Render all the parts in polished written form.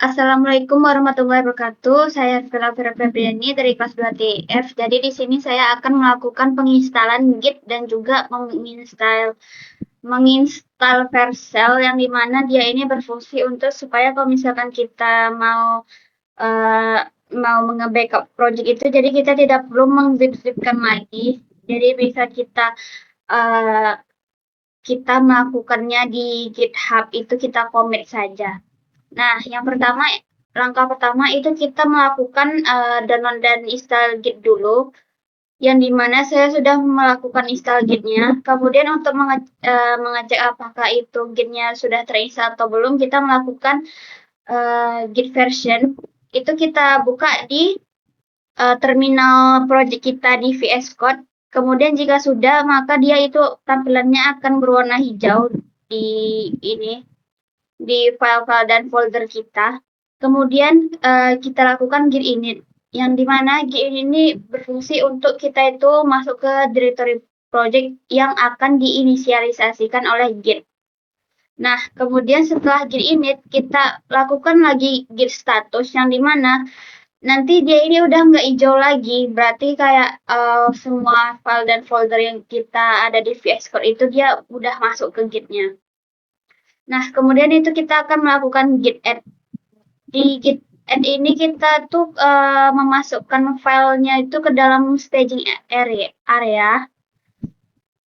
Assalamualaikum warahmatullahi wabarakatuh. Saya Vela Vera Febriani dari kelas 2TF. Jadi di sini saya akan melakukan penginstalan Git dan juga menginstal Vercel yang dimana dia ini berfungsi untuk supaya kalau misalkan kita uh, mau nge-backup project itu, jadi kita tidak perlu mengzip-zipkan lagi. Jadi bisa uh, kita melakukannya di GitHub itu kita commit saja. Nah, langkah pertama itu kita melakukan download dan install Git dulu, yang dimana saya sudah melakukan install Git-nya. Kemudian untuk mengecek apakah itu Git-nya sudah terinstall atau belum, kita melakukan Git version. Itu kita buka di terminal project kita di VS Code. Kemudian jika sudah, maka dia itu tampilannya akan berwarna hijau di ini di file-file dan folder kita. Kemudian kita lakukan git init, yang dimana git init ini berfungsi untuk kita itu masuk ke directory project yang akan diinisialisasikan oleh git. Nah, kemudian setelah git init, kita lakukan lagi git status, yang dimana nanti dia ini udah nggak hijau lagi, berarti kayak semua file dan folder yang kita ada di VS Code itu dia udah masuk ke gitnya. Nah, kemudian itu kita akan melakukan git add. Di git add ini kita tuh memasukkan filenya itu ke dalam staging area.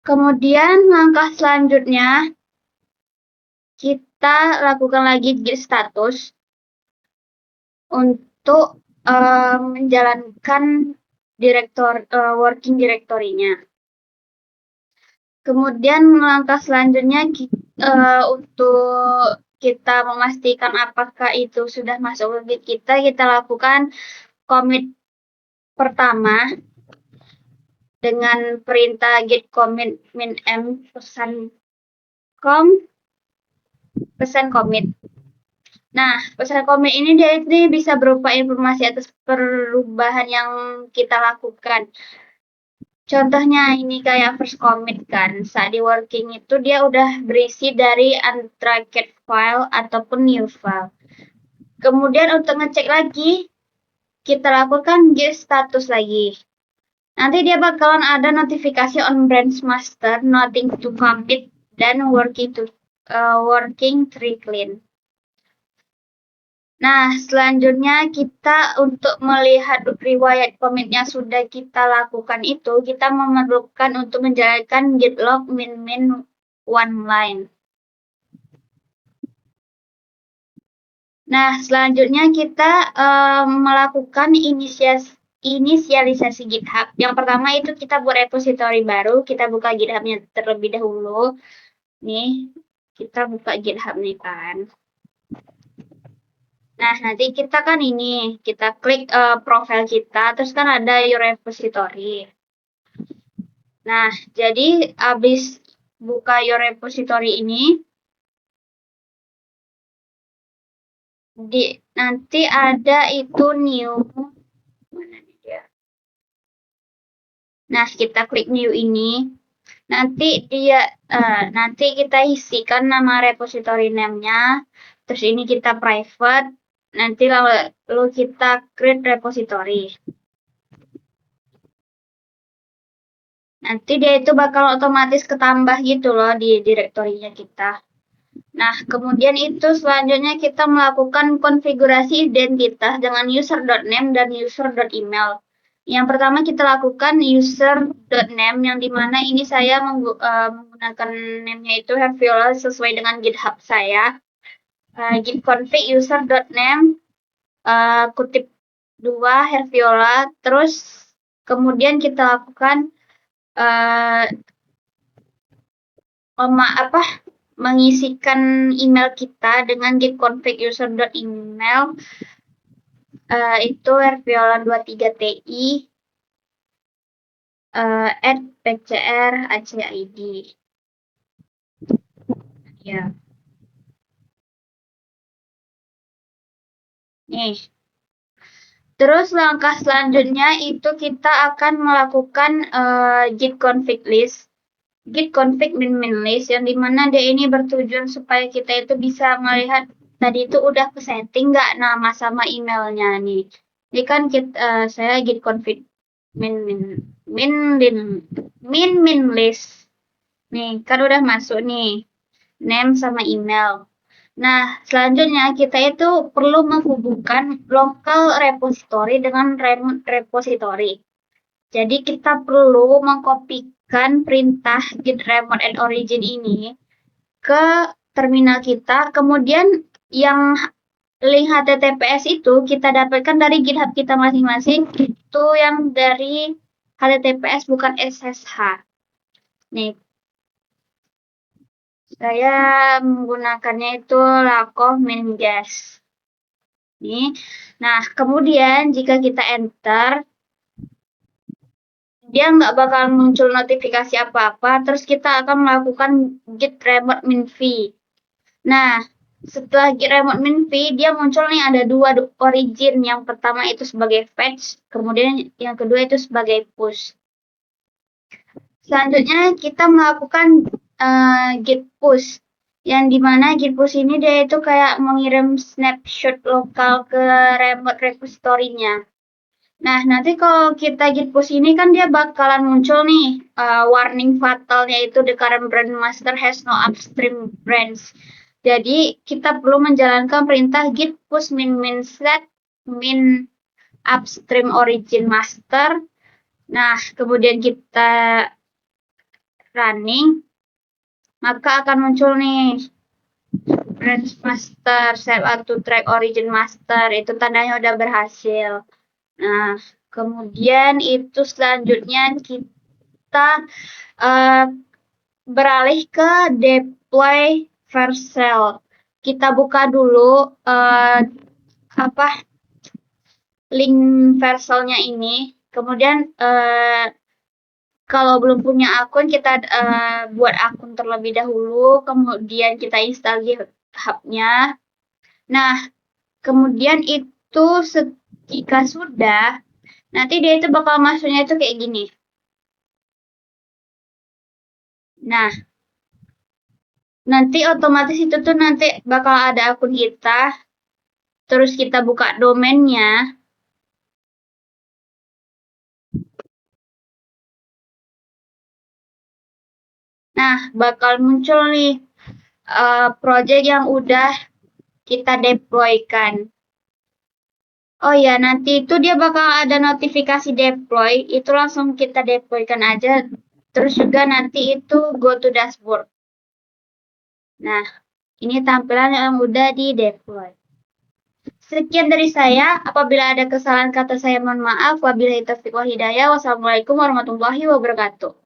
Kemudian langkah selanjutnya kita lakukan lagi git status untuk menjalankan working directory-nya. Kemudian langkah selanjutnya untuk kita memastikan apakah itu sudah masuk ke Git kita lakukan commit pertama dengan perintah git commit min m pesan commit. Nah, pesan commit ini dia bisa berupa informasi atas perubahan yang kita lakukan. Contohnya ini kayak first commit kan, saat di working itu dia udah berisi dari untracked file ataupun new file. Kemudian untuk ngecek lagi, kita lakukan git status lagi. Nanti dia bakalan ada notifikasi on branch master, nothing to commit, dan working tree clean. Nah, selanjutnya kita untuk melihat riwayat commit-nya sudah kita lakukan itu, kita memerlukan untuk menjalankan git log min one line. Nah, selanjutnya kita melakukan inisialisasi GitHub. Yang pertama itu kita buat repository baru, kita buka GitHub-nya terlebih dahulu. Nih, kita buka GitHub nih kan. Nah, nanti kita kan kita klik profil kita, terus kan ada your repository. Nah, jadi habis buka your repository ini, nanti ada itu new. Mana dia? Nah, kita klik new ini. Nanti nanti kita isikan nama repository name-nya. Terus ini kita private. Nanti lalu kita create repository. Nanti dia itu bakal otomatis ketambah gitu loh di direktorinya kita. Nah, kemudian itu selanjutnya kita melakukan konfigurasi identitas dengan user.name dan user.email. Yang pertama kita lakukan user.name, yang dimana ini saya menggunakan name-nya itu Herviola sesuai dengan GitHub saya. Git config user.name kutip 2 Herviola, terus kemudian kita lakukan mengisikan email kita dengan git config user.email itu herviola23ti @pcr.acid. Ya. Nih. Terus langkah selanjutnya itu kita akan melakukan git config list. Git config min list, yang dimana dia ini bertujuan supaya kita itu bisa melihat tadi itu udah ke setting nggak nama sama emailnya nih. Ini kan saya git config min min min min list. Nih kan udah masuk nih name sama email. Nah, selanjutnya kita itu perlu menghubungkan local repository dengan remote repository. Jadi kita perlu mengkopikan perintah git remote and origin ini ke terminal kita. Kemudian yang link HTTPS itu kita dapatkan dari GitHub kita masing-masing. Itu yang dari HTTPS bukan SSH. Nih, saya menggunakannya itu lakoh min-gas. Nih. Nah, kemudian jika kita enter, dia nggak bakal muncul notifikasi apa-apa, terus kita akan melakukan git remote min-v. Nah, setelah git remote min-v, dia muncul nih ada dua origin. Yang pertama itu sebagai fetch, kemudian yang kedua itu sebagai push. Selanjutnya kita melakukan git push, yang dimana git push ini dia itu kayak mengirim snapshot lokal ke remote repository-nya. Nah, nanti kalau kita git push ini kan dia bakalan muncul nih warning fatalnya itu the current branch master has no upstream branch. Jadi kita perlu menjalankan perintah git push min set min upstream origin master. Nah, kemudian kita running, maka akan muncul nih branch master set to track origin master, itu tandanya udah berhasil. Nah, kemudian itu selanjutnya kita beralih ke deploy Vercel. Kita buka dulu link Vercelnya ini. Kemudian kalau belum punya akun, kita buat akun terlebih dahulu, kemudian kita install GitHub-nya. Nah, kemudian itu jika sudah, nanti dia itu bakal masuknya itu kayak gini. Nah, nanti otomatis itu tuh nanti bakal ada akun kita, terus kita buka domainnya. Nah, bakal muncul nih project yang udah kita deploykan. Oh ya, nanti itu dia bakal ada notifikasi deploy, itu langsung kita deploykan aja. Terus juga nanti itu go to dashboard. Nah, ini tampilan yang udah di deploy. Sekian dari saya. Apabila ada kesalahan kata saya mohon maaf. Wabillahi taufiq wal hidayah. Wassalamualaikum warahmatullahi wabarakatuh.